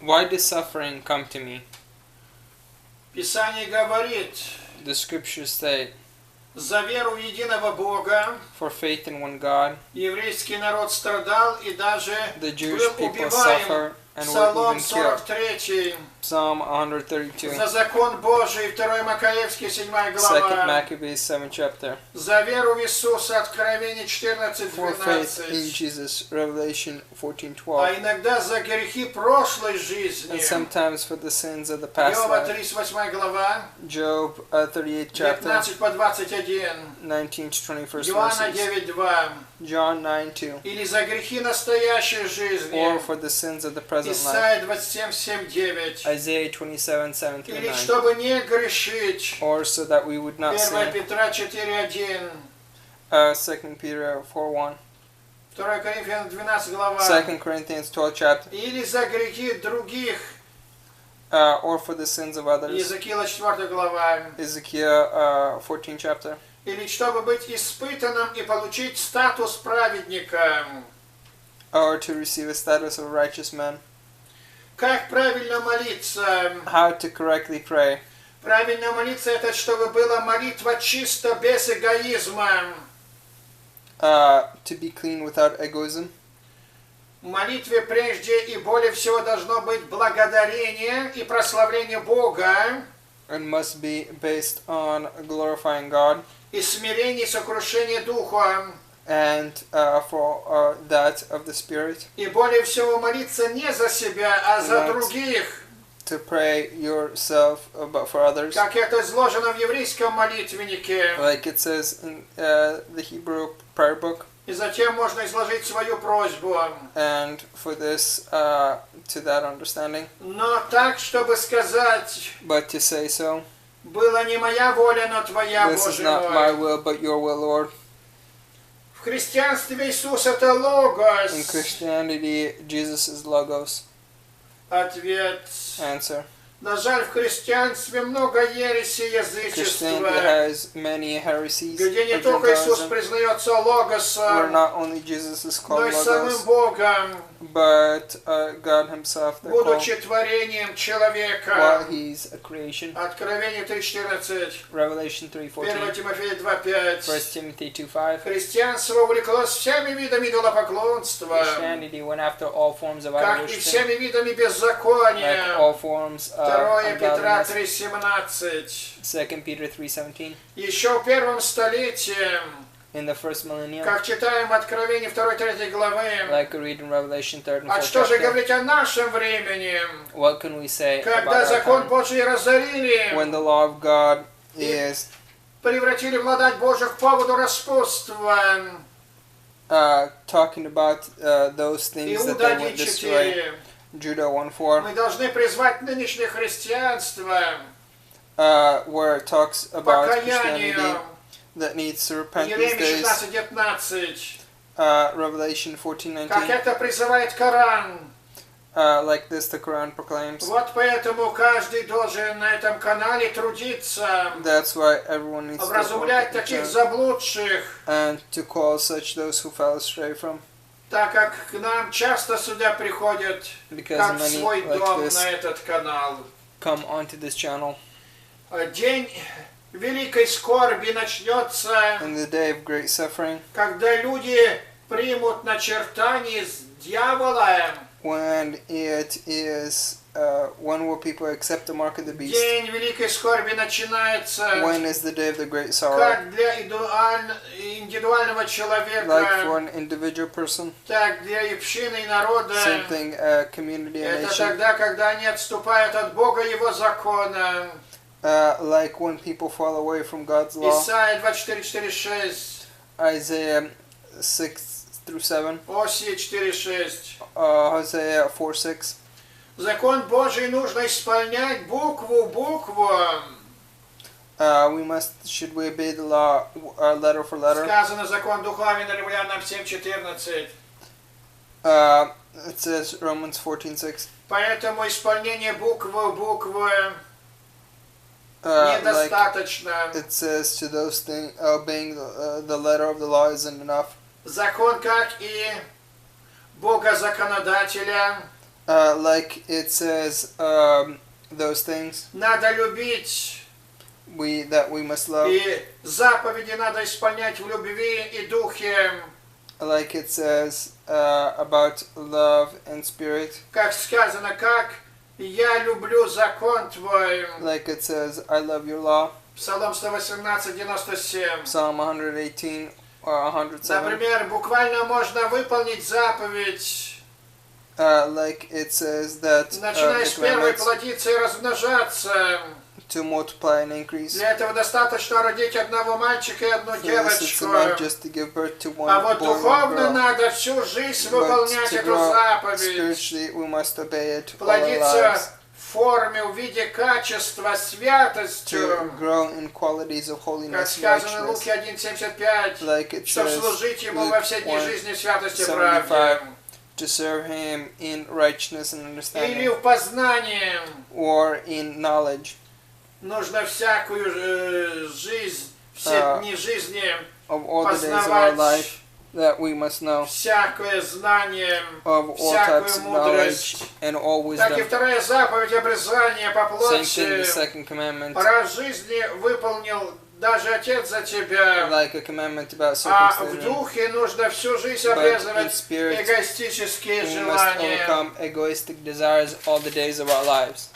Why does suffering come to me? Писание говорит, The scriptures state, за веру в единого Бога for faith in one God, еврейский народ страдал и даже the Jewish был people убиваем. suffer and were Псалом even killed. 43. Psalm 132. За закон Божий, 2 Макаевский, 7 2 глава. Maccabees 7 chapter. За веру в Иисуса, Откровение For faith in 14:12. Jesus, Revelation А 14:12. иногда за грехи прошлой And жизни. sometimes for the sins of the past Иова life. 38 глава, Job 38 chapter, 19 по 21. 19 to 21st Иоанна verses. 9:2. John 9:2. Или за грехи настоящей жизни. Or for the sins of the present life. Исайя 27:7-9. Isaiah 27:7 through Или 9. чтобы не грешить. Or so that we would not 1 sin. Петра 4:1. 2 Peter 4:1. 2 Коринфянам 12 глава. 2 Corinthians 12 chapter. Или за грехи других. Or for the sins of others. Иезекиила 4 глава. Ezekiel 14 chapter. Или чтобы быть испытанным и получить статус праведника. Or to receive a status of a righteous man. Как правильно молиться? How to correctly pray. Правильно молиться это чтобы была молитва чисто без эгоизма. To be clean without egoism. В молитве прежде и более всего должно быть благодарение и прославление Бога. And must be based on glorifying God. И смирение и сокрушение духа. And for that of the Spirit. И более всего молиться не за себя, а за Not других. To pray yourself but for others. Как это изложено в еврейском молитвеннике. Like it says in the Hebrew prayer book. И затем можно изложить свою просьбу. And for this, to that understanding. Но так, чтобы сказать, But to say so. была не моя воля, но твоя, This is Боже not my мой. will, but your will, Lord. В христианстве Иисус это логос. In Christianity, Jesus is Logos. Ответ. Answer. На жаль, в христианстве много ереси Christianity язычества, has many heresies. где не of только Иисус Gentilism, признается where логосом, not only Jesus is но called и самым Logos, Богом, but God Himself, they're called, будучи творением while человека. He's a creation. Откровение 3:14, Revelation 1 3:14, Тимофея 1 2:5. Timothy 2:5. Христианство увлеклось всеми видами идолопоклонства, Christianity went after all forms of как и idolatry, всеми видами like беззакония. all forms of 2 Петра ungodliness. 3:17. 2 Peter 3:17. Еще в первом столетии, In the first millennium, как читаем в Откровении 2-3 главы, like we read in Revelation 3 and а 4 что же chapter, говорить о нашем времени, what can we say about когда our закон time? Божий разорили, When the law of God is превратили благодать Божию в поводу распутства, talking about those things that Иуда they would destroy. 1:4. Judah 1:4, Мы должны призвать нынешнее христианство where it talks about покаянию. Christianity that needs to repent these Иеремия days. 16:19. Revelation 14:19, Как это призывает Коран. like this the Quran proclaims. Вот поэтому каждый должен на этом канале трудиться, That's why everyone needs to образумлять work таких with заблудших, and to call such those who fell astray from, так как к нам часто сюда приходят, because как в many свой like дом this на этот канал. come onto this channel. День великой скорби начнется, In the day of great suffering, когда люди примут начертание с дьявола. when it is when will people accept the mark of the beast? День великой скорби начинается, When is the day of the great sorrow? как для индивидуального Like for человека, an individual person, так для общины и народа. same thing, community and Это nation. тогда, когда они отступают от Бога и Его закона. Like when people fall away from God's law. Исайя 24:4-6, Isaiah 6-7, Осия 4:6. Hosea 4:6. Закон Божий нужно исполнять букву в букву. Should we obey the law letter for letter? Сказано закон духовен Римлянам 7:14. It says Romans 14:6. Поэтому исполнение буквы в букву Like недостаточно. it says to those things, obeying the letter of the law isn't enough. Закон, как и Бога законодателя, Like it says, those things надо любить, that we must love. и заповеди надо исполнять в любви и духе. Like it says about love and spirit. Как сказано, как я люблю закон твой. Like it says, I love your law. Псалом 118, 97. Psalm 118 or 107. Например, буквально можно выполнить заповедь. Like it says that Начиная the с первой commandments плодиться и размножаться. to multiply and increase. Для этого достаточно родить одного мальчика и одну For this, it's девочку. enough just to give birth to one А вот boy, one духовно girl. надо всю жизнь But выполнять to эту grow заповедь. spiritually, we must obey it all our Плодиться lives. в форме, в виде качества, To святостью. grow in qualities of Как holiness and сказано в righteousness. Луки 1:75. Like it Чтобы says, служить Ему Luke во все дни 1, жизни в святости и 75. правде. to serve Him in righteousness and Или understanding, в познании. or in knowledge Нужно всякую жизнь, все дни жизни of all the days of our познавать, life, that we must know всякое знание, of all всякую types of knowledge мудрость. and all Так и wisdom. вторая заповедь обрезания по Same thing, the плоти. second commandment, Раз в жизни выполнил даже Отец за тебя, like a commandment about а в circumcision, духе нужно всю жизнь but in обрезывать spirit эгоистические we must желания. overcome egoistic desires all the days of our lives.